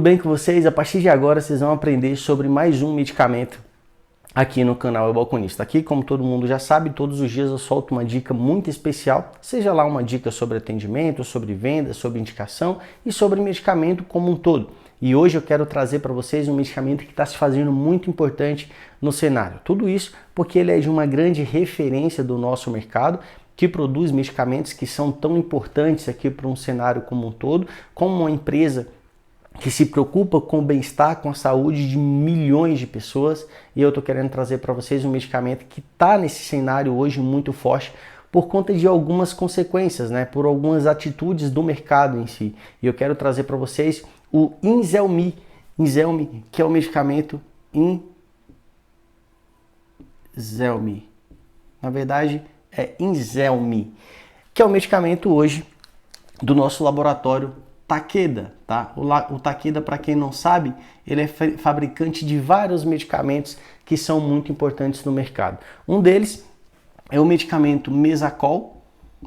Tudo bem com vocês? A partir de agora vocês vão aprender sobre mais um medicamento aqui no canal Eu Balconista. Aqui, como todo mundo já sabe, todos os dias eu solto uma dica muito especial, seja lá uma dica sobre atendimento, sobre venda, sobre indicação e sobre medicamento como um todo. E hoje eu quero trazer para vocês um medicamento que está se fazendo muito importante no cenário. Tudo isso porque ele é de uma grande referência do nosso mercado, que produz medicamentos que são tão importantes aqui para um cenário como um todo, como uma empresa que se preocupa com o bem-estar, com a saúde de milhões de pessoas, e eu estou querendo trazer para vocês um medicamento que está nesse cenário hoje muito forte por conta de algumas consequências, né? Por algumas atitudes do mercado em si. E eu quero trazer para vocês o Inzelmi, que é o medicamento Inzelmi. Na verdade, é Inzelmi, que é o medicamento hoje do nosso laboratório Takeda, tá? O Takeda, para quem não sabe, ele é fabricante de vários medicamentos que são muito importantes no mercado. Um deles é o medicamento Mesacol,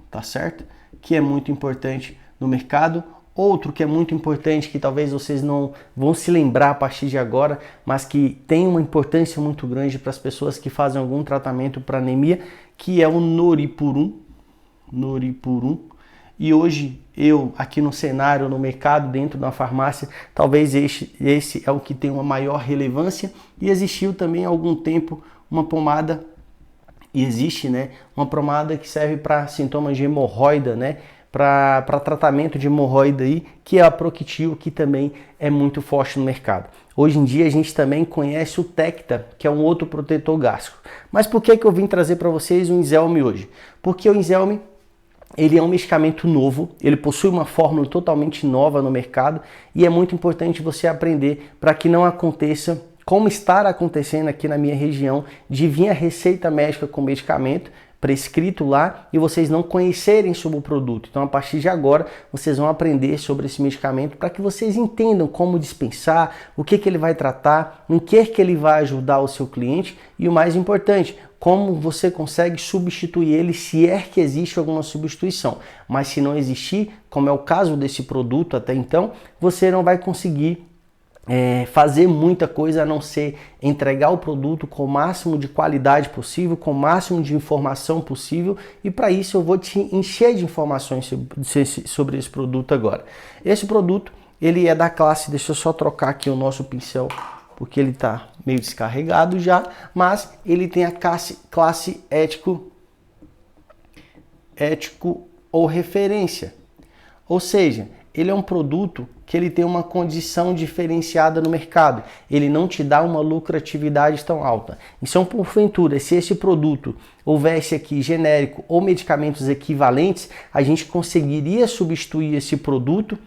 tá certo? Que é muito importante no mercado. Outro que é muito importante, que talvez vocês não vão se lembrar a partir de agora, mas que tem uma importância muito grande para as pessoas que fazem algum tratamento para anemia, que é o Noripurum. E hoje eu, aqui no cenário, no mercado, dentro da farmácia, talvez esse é o que tem uma maior relevância. E existiu também há algum tempo uma pomada, e existe, né, uma pomada que serve para sintomas de hemorroida, né, para tratamento de hemorroida aí, que é a Proctil, que também é muito forte no mercado. Hoje em dia a gente também conhece o Tecta, que é um outro protetor gástrico. Mas por que eu vim trazer para vocês o Inzelmi hoje? Porque o Inzelmi, ele é um medicamento novo, ele possui uma fórmula totalmente nova no mercado e é muito importante você aprender para que não aconteça, como está acontecendo aqui na minha região, de vir a receita médica com medicamento prescrito lá e vocês não conhecerem sobre o produto. Então, a partir de agora, vocês vão aprender sobre esse medicamento para que vocês entendam como dispensar, o que ele vai tratar, em que ele vai ajudar o seu cliente e o mais importante, como você consegue substituir ele se é que existe alguma substituição. Mas se não existir, como é o caso desse produto até então, você não vai conseguir fazer muita coisa a não ser entregar o produto com o máximo de qualidade possível, com o máximo de informação possível, e para isso eu vou te encher de informações sobre esse produto agora. Esse produto, ele é da classe, deixa eu só trocar aqui o nosso pincel, porque ele está meio descarregado já, mas ele tem a classe ético ou referência, ou seja, ele é um produto que ele tem uma condição diferenciada no mercado. Ele não te dá uma lucratividade tão alta. Então, porventura, se esse produto houvesse aqui genérico ou medicamentos equivalentes, a gente conseguiria substituir esse produto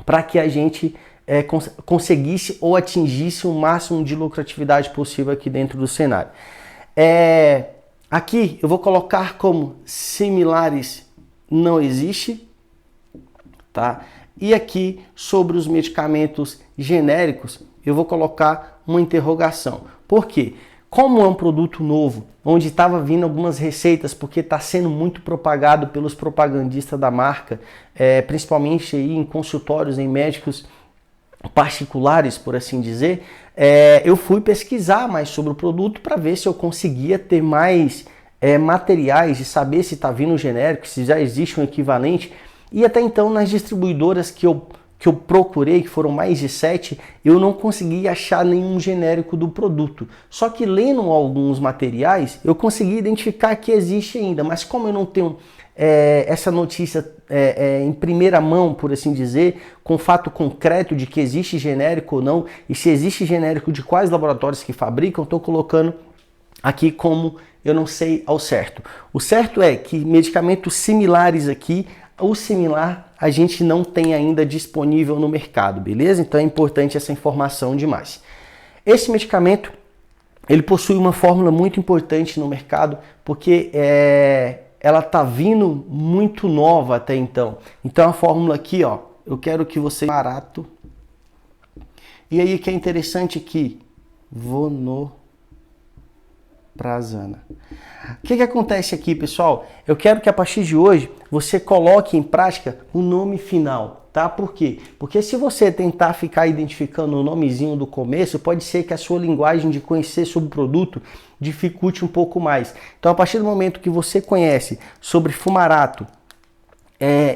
para que a gente conseguisse ou atingisse o máximo de lucratividade possível aqui dentro do cenário. Aqui eu vou colocar como similares não existe, tá? E aqui, sobre os medicamentos genéricos, eu vou colocar uma interrogação. Por quê? Como é um produto novo, onde estava vindo algumas receitas, porque está sendo muito propagado pelos propagandistas da marca, principalmente aí em consultórios, em médicos particulares, por assim dizer, eu fui pesquisar mais sobre o produto para ver se eu conseguia ter mais materiais e saber se está vindo genérico, se já existe um equivalente. E até então, nas distribuidoras que eu procurei, que foram mais de 7, eu não consegui achar nenhum genérico do produto. Só que lendo alguns materiais, eu consegui identificar que existe ainda. Mas como eu não tenho essa notícia em primeira mão, por assim dizer, com fato concreto de que existe genérico ou não, e se existe genérico de quais laboratórios que fabricam, estou colocando aqui como eu não sei ao certo. O certo é que medicamentos similares aqui, o similar a gente não tem ainda disponível no mercado, beleza? Então é importante essa informação demais. Esse medicamento, ele possui uma fórmula muito importante no mercado, porque ela tá vindo muito nova até então. Então a fórmula aqui, ó, eu quero que você barato. E aí que é interessante que vonoprazana. O que acontece aqui, pessoal? Eu quero que a partir de hoje você coloque em prática o nome final, tá? Por quê? Porque se você tentar ficar identificando o nomezinho do começo, pode ser que a sua linguagem de conhecer sobre o produto dificulte um pouco mais. Então, a partir do momento que você conhece sobre fumarato,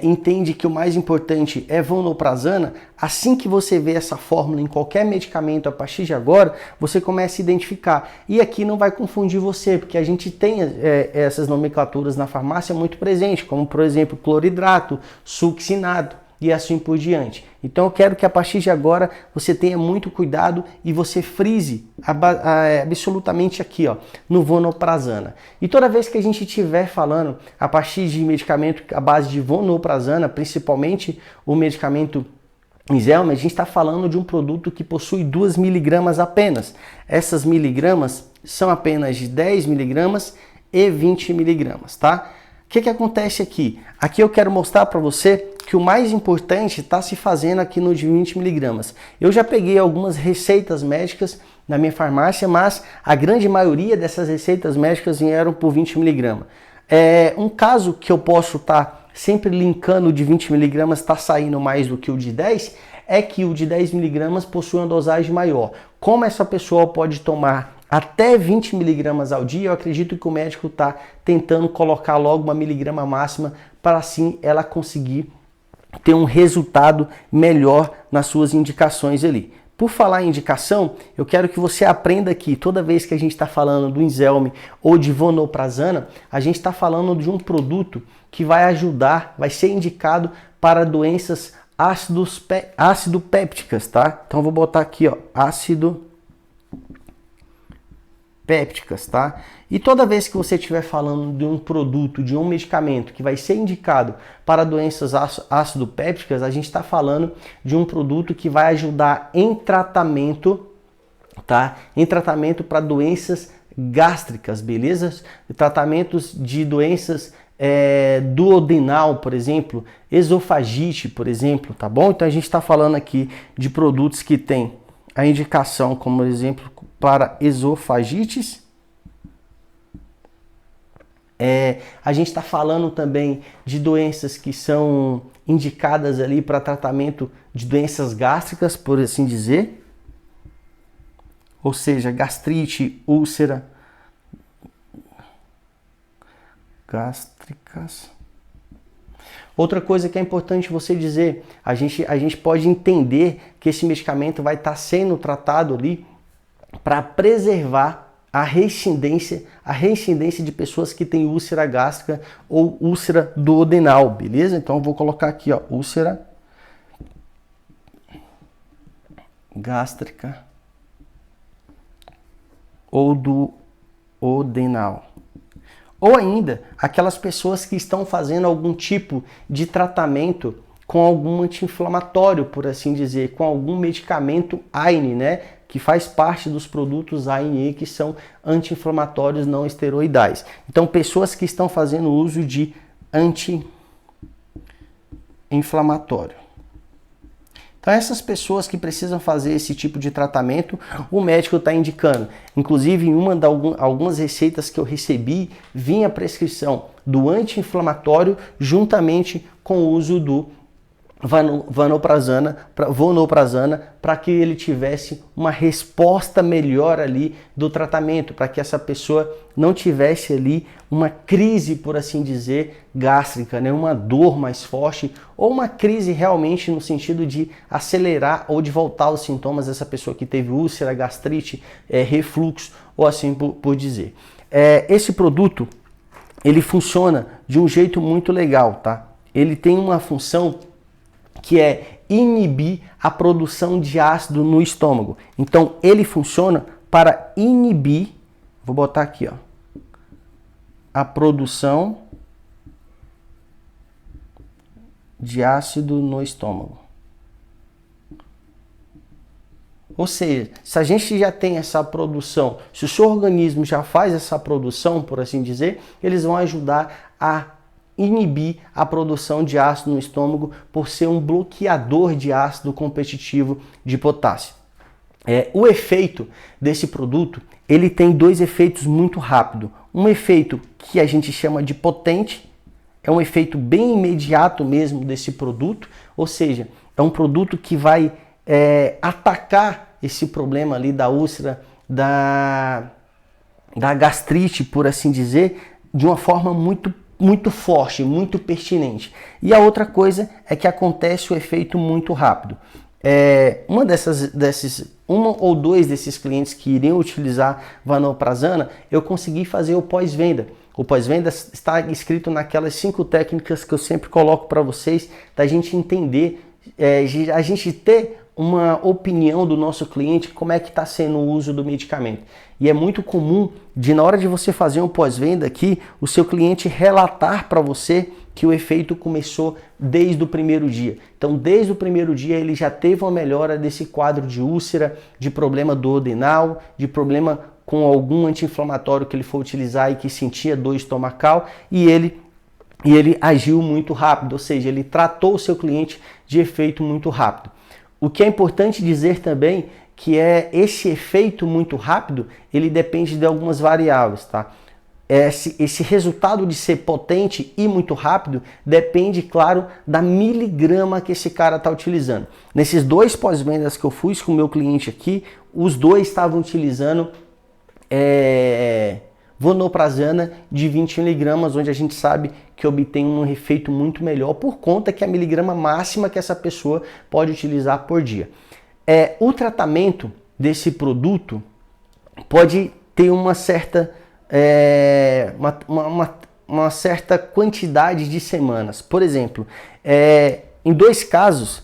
entende que o mais importante é vonoprazana, assim que você vê essa fórmula em qualquer medicamento a partir de agora, você começa a identificar. E aqui não vai confundir você, porque a gente tem essas nomenclaturas na farmácia muito presentes, como por exemplo cloridrato, succinato e assim por diante. Então eu quero que a partir de agora você tenha muito cuidado e você frise absolutamente aqui, ó, no vonoprazana. E toda vez que a gente estiver falando a partir de medicamento à base de vonoprazana, principalmente o medicamento Inzelme, a gente está falando de um produto que possui 2 miligramas apenas. Essas miligramas são apenas de 10 miligramas e 20 miligramas, tá? O que acontece aqui? Aqui eu quero mostrar para você que o mais importante está se fazendo aqui no de 20 miligramas. Eu já peguei algumas receitas médicas na minha farmácia, mas a grande maioria dessas receitas médicas vieram por 20 miligramas. Um caso que eu posso estar sempre linkando, o de 20 miligramas está saindo mais do que o de 10, é que o de 10 miligramas possui uma dosagem maior. Como essa pessoa pode tomar até 20 miligramas ao dia, eu acredito que o médico está tentando colocar logo uma miligrama máxima para assim ela conseguir ter um resultado melhor nas suas indicações ali. Por falar em indicação, eu quero que você aprenda que toda vez que a gente está falando do Inzelme ou de vonoprazana, a gente está falando de um produto que vai ajudar, vai ser indicado para doenças ácido-pépticas, tá? Então eu vou botar aqui, ó, ácido-pépticas, tá? E toda vez que você estiver falando de um produto, de um medicamento que vai ser indicado para doenças ácido-pépticas, a gente está falando de um produto que vai ajudar em tratamento, tá? Em tratamento para doenças gástricas, beleza? Tratamentos de doenças duodenal, por exemplo, esofagite, por exemplo, tá bom? Então a gente está falando aqui de produtos que têm a indicação, como exemplo, para esofagites. A gente está falando também de doenças que são indicadas ali para tratamento de doenças gástricas, por assim dizer. Ou seja, gastrite, úlcera, gástricas. Outra coisa que é importante você dizer, a gente pode entender que esse medicamento vai estar sendo tratado ali para preservar a reincidência de pessoas que têm úlcera gástrica ou úlcera duodenal, beleza? Então eu vou colocar aqui, ó, úlcera gástrica ou duodenal. Ou ainda, aquelas pessoas que estão fazendo algum tipo de tratamento com algum anti-inflamatório, por assim dizer, com algum medicamento AINE, né? Que faz parte dos produtos AINE, que são anti-inflamatórios não esteroidais. Então, pessoas que estão fazendo uso de anti-inflamatório. Então, essas pessoas que precisam fazer esse tipo de tratamento, o médico está indicando. Inclusive, em algumas receitas que eu recebi, vinha a prescrição do anti-inflamatório juntamente com o uso do vonoprazana para que ele tivesse uma resposta melhor ali do tratamento, para que essa pessoa não tivesse ali uma crise, por assim dizer, gástrica, né? Uma dor mais forte ou uma crise realmente no sentido de acelerar ou de voltar os sintomas dessa pessoa que teve úlcera, gastrite, refluxo ou assim por dizer. Esse produto, ele funciona de um jeito muito legal, tá? Ele tem uma função que é inibir a produção de ácido no estômago. Então, ele funciona para inibir, vou botar aqui, ó, a produção de ácido no estômago. Ou seja, se a gente já tem essa produção, se o seu organismo já faz essa produção, por assim dizer, eles vão ajudar a inibir a produção de ácido no estômago por ser um bloqueador de ácido competitivo de potássio. O efeito desse produto, ele tem dois efeitos muito rápidos. Um efeito que a gente chama de potente, é um efeito bem imediato mesmo desse produto, ou seja, é um produto que vai atacar esse problema ali da úlcera, da gastrite, por assim dizer, de uma forma muito forte, muito pertinente. E a outra coisa é que acontece o efeito muito rápido. Uma ou dois desses clientes que iriam utilizar Vonoprazana, eu consegui fazer o pós-venda. O pós-venda está escrito naquelas 5 técnicas que eu sempre coloco para vocês, da gente entender, a gente ter uma opinião do nosso cliente, como é que está sendo o uso do medicamento. E é muito comum na hora de você fazer um pós-venda aqui, o seu cliente relatar para você que o efeito começou desde o primeiro dia. Então, desde o primeiro dia, ele já teve uma melhora desse quadro de úlcera, de problema duodenal, de problema com algum anti-inflamatório que ele for utilizar e que sentia dor estomacal, e ele agiu muito rápido, ou seja, ele tratou o seu cliente de efeito muito rápido. O que é importante dizer também que esse efeito muito rápido, ele depende de algumas variáveis, tá? Esse resultado de ser potente e muito rápido depende, claro, da miligrama que esse cara está utilizando. Nesses 2 pós-vendas que eu fiz com o meu cliente aqui, os 2 estavam utilizando Vonoprazana de 20 miligramas, onde a gente sabe que obtém um efeito muito melhor por conta que é a miligrama máxima que essa pessoa pode utilizar por dia. O tratamento desse produto pode ter uma certa uma certa quantidade de semanas. Por exemplo, em 2 casos,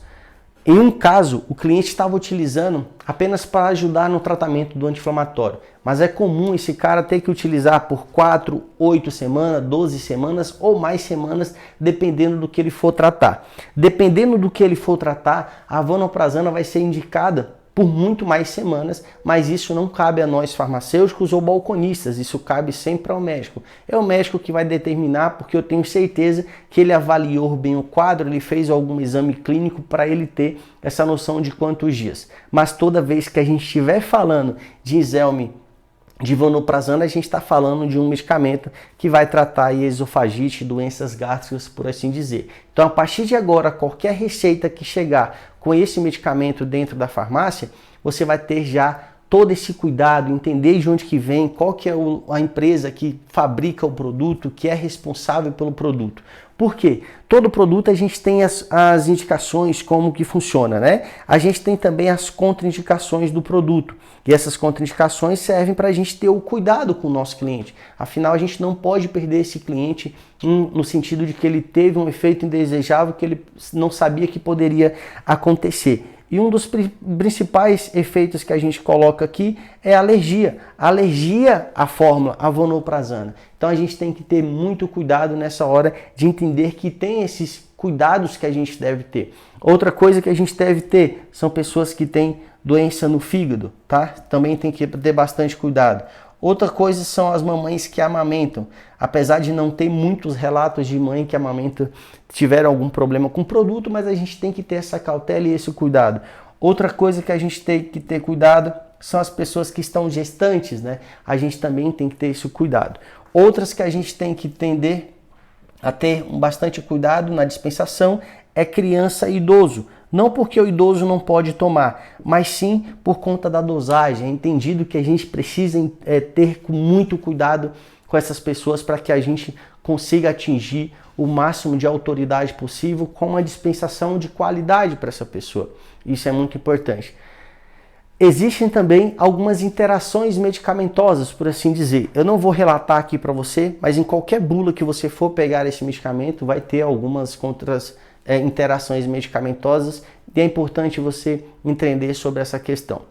em um caso, o cliente estava utilizando apenas para ajudar no tratamento do anti-inflamatório, mas é comum esse cara ter que utilizar por 4, 8 semanas, 12 semanas ou mais semanas, dependendo do que ele for tratar. Dependendo do que ele for tratar, a Vonoprazana vai ser indicada por muito mais semanas, mas isso não cabe a nós farmacêuticos ou balconistas, isso cabe sempre ao médico. É o médico que vai determinar, porque eu tenho certeza que ele avaliou bem o quadro, ele fez algum exame clínico para ele ter essa noção de quantos dias. Mas toda vez que a gente estiver falando de Iselmi, de Vonoprazana, a gente está falando de um medicamento que vai tratar a esofagite, doenças gástricas, por assim dizer. Então, a partir de agora, qualquer receita que chegar com esse medicamento dentro da farmácia, você vai ter já todo esse cuidado, entender de onde que vem, qual que é a empresa que fabrica o produto, que é responsável pelo produto. Por quê? Todo produto a gente tem as indicações, como que funciona, né? A gente tem também as contraindicações do produto. E essas contraindicações servem para a gente ter o cuidado com o nosso cliente. Afinal, a gente não pode perder esse cliente no sentido de que ele teve um efeito indesejável que ele não sabia que poderia acontecer. E um dos principais efeitos que a gente coloca aqui é a alergia. A alergia à fórmula, à Vonoprazana. Então a gente tem que ter muito cuidado nessa hora de entender que tem esses cuidados que a gente deve ter. Outra coisa que a gente deve ter são pessoas que têm doença no fígado, tá? Também tem que ter bastante cuidado. Outra coisa são as mamães que amamentam. Apesar de não ter muitos relatos de mãe que amamenta tiveram algum problema com o produto, mas a gente tem que ter essa cautela e esse cuidado. Outra coisa que a gente tem que ter cuidado são as pessoas que estão gestantes, né? A gente também tem que ter esse cuidado. Outras que a gente tem que tender a ter bastante cuidado na dispensação é criança e idoso. Não porque o idoso não pode tomar, mas sim por conta da dosagem. É entendido que a gente precisa ter muito cuidado com essas pessoas para que a gente consiga atingir o máximo de autoridade possível com uma dispensação de qualidade para essa pessoa. Isso é muito importante. Existem também algumas interações medicamentosas, por assim dizer. Eu não vou relatar aqui para você, mas em qualquer bula que você for pegar esse medicamento, vai ter algumas interações medicamentosas e é importante você entender sobre essa questão.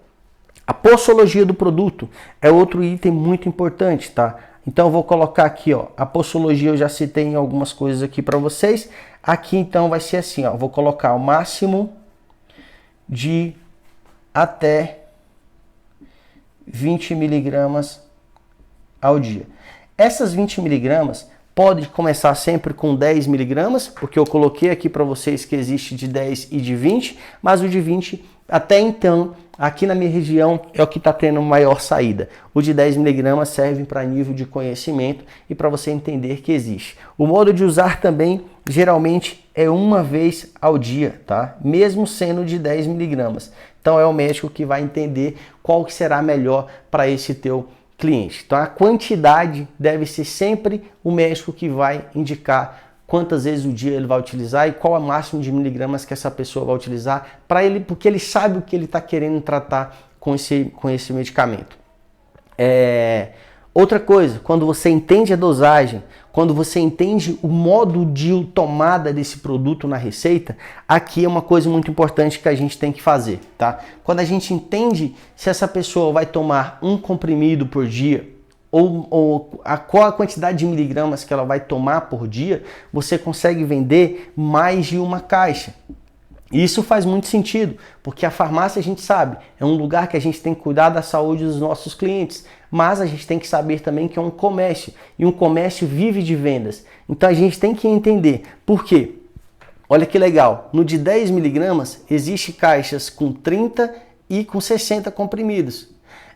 A posologia do produto é outro item muito importante, tá? Então eu vou colocar aqui, ó, a posologia eu já citei em algumas coisas aqui para vocês. Aqui então vai ser assim, ó, vou colocar o máximo de até 20 miligramas ao dia. Essas 20 miligramas pode começar sempre com 10 miligramas, porque eu coloquei aqui para vocês que existe de 10 e de 20, mas o de 20 Até então, aqui na minha região é o que está tendo maior saída. O de 10 mg serve para nível de conhecimento e para você entender que existe. O modo de usar também, geralmente, é uma vez ao dia, tá? Mesmo sendo de 10 mg. Então é o médico que vai entender qual que será melhor para esse teu cliente. Então a quantidade deve ser sempre o médico que vai indicar quantas vezes o dia ele vai utilizar e qual é o máximo de miligramas que essa pessoa vai utilizar para ele, porque ele sabe o que ele está querendo tratar com esse medicamento. Outra coisa, quando você entende a dosagem, quando você entende o modo de tomada desse produto na receita, aqui é uma coisa muito importante que a gente tem que fazer, tá? Quando a gente entende se essa pessoa vai tomar um comprimido por dia, qual a quantidade de miligramas que ela vai tomar por dia, você consegue vender mais de uma caixa. Isso faz muito sentido, porque a farmácia, a gente sabe, é um lugar que a gente tem que cuidar da saúde dos nossos clientes, mas a gente tem que saber também que é um comércio, e um comércio vive de vendas. Então a gente tem que entender por quê. Olha que legal, no de 10 miligramas existe caixas com 30 e com 60 comprimidos.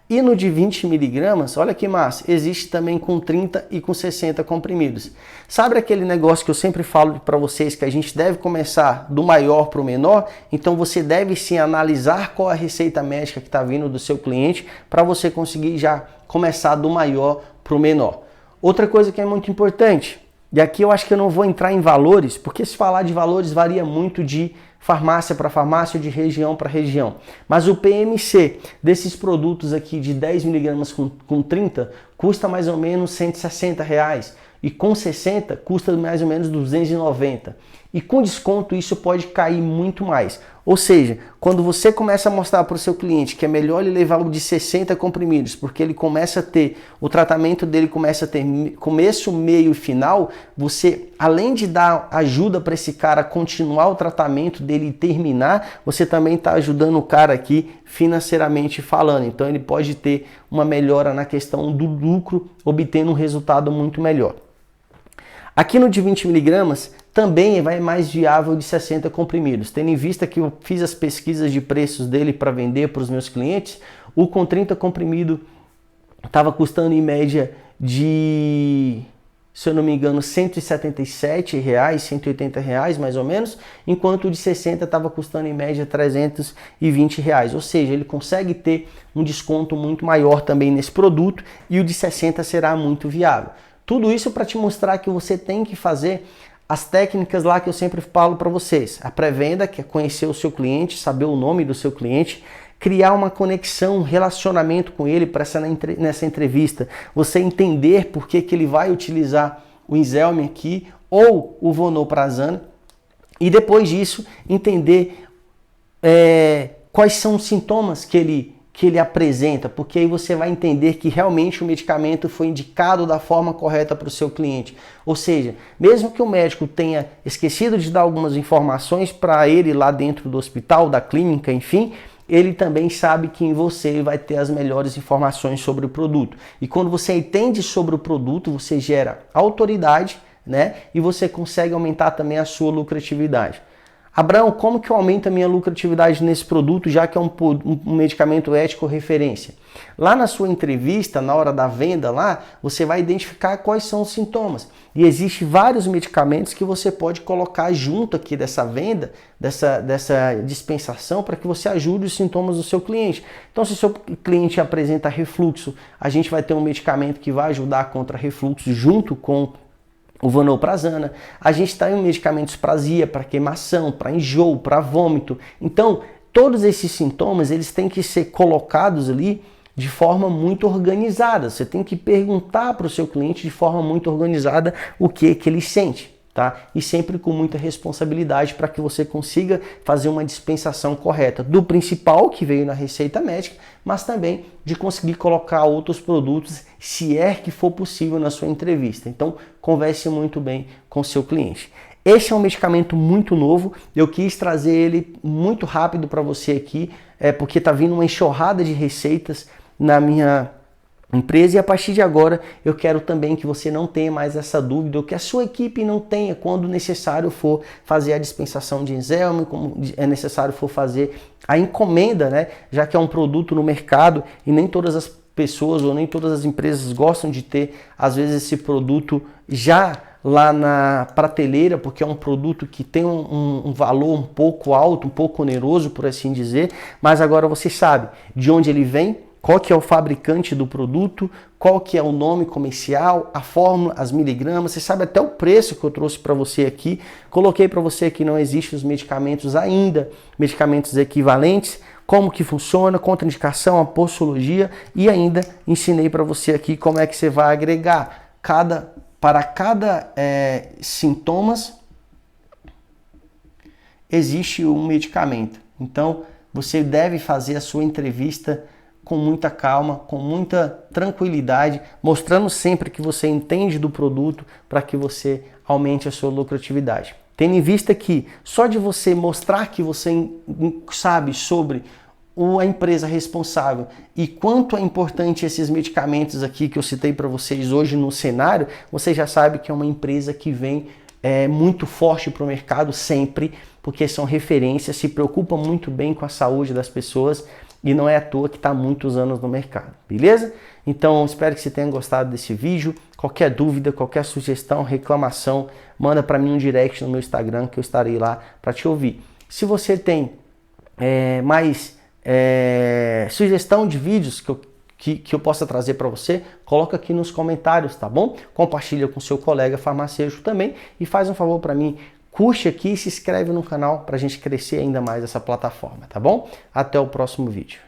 E no de 20 miligramas, olha que massa, existe também com 30 e com 60 comprimidos. Sabe aquele negócio que eu sempre falo para vocês que a gente deve começar do maior para o menor? Então você deve sim analisar qual a receita médica que está vindo do seu cliente para você conseguir já começar do maior para o menor. Outra coisa que é muito importante, e aqui eu acho que eu não vou entrar em valores, porque se falar de valores varia muito de farmácia para farmácia, de região para região. Mas o PMC desses produtos aqui de 10 miligramas com 30 custa mais ou menos R$160 e com 60 custa mais ou menos 290. E com desconto isso pode cair muito mais. Ou seja, quando você começa a mostrar para o seu cliente que é melhor ele levar o de 60 comprimidos, porque ele começa a ter, o tratamento dele começa a ter começo, meio e final, você, além de dar ajuda para esse cara continuar o tratamento dele e terminar, você também está ajudando o cara aqui financeiramente falando. Então ele pode ter uma melhora na questão do lucro, obtendo um resultado muito melhor. Aqui no de 20 miligramas, também vai mais viável de 60 comprimidos. Tendo em vista que eu fiz as pesquisas de preços dele para vender para os meus clientes, o com 30 comprimido estava custando em média de, se eu não me engano, R$177, R$180 mais ou menos, enquanto o de 60 estava custando em média R$320. Ou seja, ele consegue ter um desconto muito maior também nesse produto e o de 60 será muito viável. Tudo isso para te mostrar que você tem que fazer as técnicas lá que eu sempre falo para vocês. A pré-venda, que é conhecer o seu cliente, saber o nome do seu cliente, criar uma conexão, um relacionamento com ele para nessa entrevista. Você entender por que ele vai utilizar o Inzelme aqui ou o Vonoprazana. E depois disso, entender quais são os sintomas que ele apresenta, porque aí você vai entender que realmente o medicamento foi indicado da forma correta para o seu cliente. Ou seja, mesmo que o médico tenha esquecido de dar algumas informações para ele lá dentro do hospital, da clínica, enfim, ele também sabe que em você vai ter as melhores informações sobre o produto. E quando você entende sobre o produto, você gera autoridade, né? E você consegue aumentar também a sua lucratividade. Abraão, como que eu aumento a minha lucratividade nesse produto, já que é um medicamento ético referência? Lá na sua entrevista, na hora da venda lá, você vai identificar quais são os sintomas. E existem vários medicamentos que você pode colocar junto aqui dessa venda, dessa dispensação, para que você ajude os sintomas do seu cliente. Então, se o seu cliente apresenta refluxo, a gente vai ter um medicamento que vai ajudar contra refluxo junto com o Vonoprazana. A gente está em medicamentos para azia, para queimação, para enjoo, para vômito. Então, todos esses sintomas, eles têm que ser colocados ali de forma muito organizada. Você tem que perguntar para o seu cliente de forma muito organizada o que ele sente, tá? E sempre com muita responsabilidade para que você consiga fazer uma dispensação correta do principal que veio na receita médica, mas também de conseguir colocar outros produtos, se é que for possível na sua entrevista. Então, converse muito bem com o seu cliente. Esse é um medicamento muito novo, eu quis trazer ele muito rápido para você aqui, porque está vindo uma enxurrada de receitas na minha empresa. E a partir de agora eu quero também que você não tenha mais essa dúvida, ou que a sua equipe não tenha quando necessário for fazer a dispensação de Enzelme, como é necessário for fazer a encomenda, né? Já que é um produto no mercado e nem todas as pessoas ou nem todas as empresas gostam de ter, às vezes, esse produto já lá na prateleira, porque é um produto que tem um valor um pouco alto, um pouco oneroso, por assim dizer, mas agora você sabe de onde ele vem, qual que é o fabricante do produto, qual que é o nome comercial, a fórmula, as miligramas, você sabe até o preço que eu trouxe para você aqui. Coloquei para você que não existem os medicamentos ainda, medicamentos equivalentes, como que funciona, contraindicação, a posologia, e ainda ensinei para você aqui como é que você vai agregar para cada sintomas existe um medicamento. Então você deve fazer a sua entrevista com muita calma, com muita tranquilidade, mostrando sempre que você entende do produto para que você aumente a sua lucratividade. Tendo em vista que só de você mostrar que você sabe sobre a empresa responsável e quanto é importante esses medicamentos aqui que eu citei para vocês hoje no cenário, você já sabe que é uma empresa que vem muito forte para o mercado sempre, porque são referências, se preocupam muito bem com a saúde das pessoas e não é à toa que está há muitos anos no mercado, beleza? Então, espero que você tenha gostado desse vídeo. Qualquer dúvida, qualquer sugestão, reclamação, manda para mim um direct no meu Instagram que eu estarei lá para te ouvir. Se você tem mais sugestão de vídeos que eu possa trazer para você, coloca aqui nos comentários, tá bom? Compartilha com seu colega farmacêutico também e faz um favor para mim, curte aqui e se inscreve no canal para a gente crescer ainda mais essa plataforma, tá bom? Até o próximo vídeo.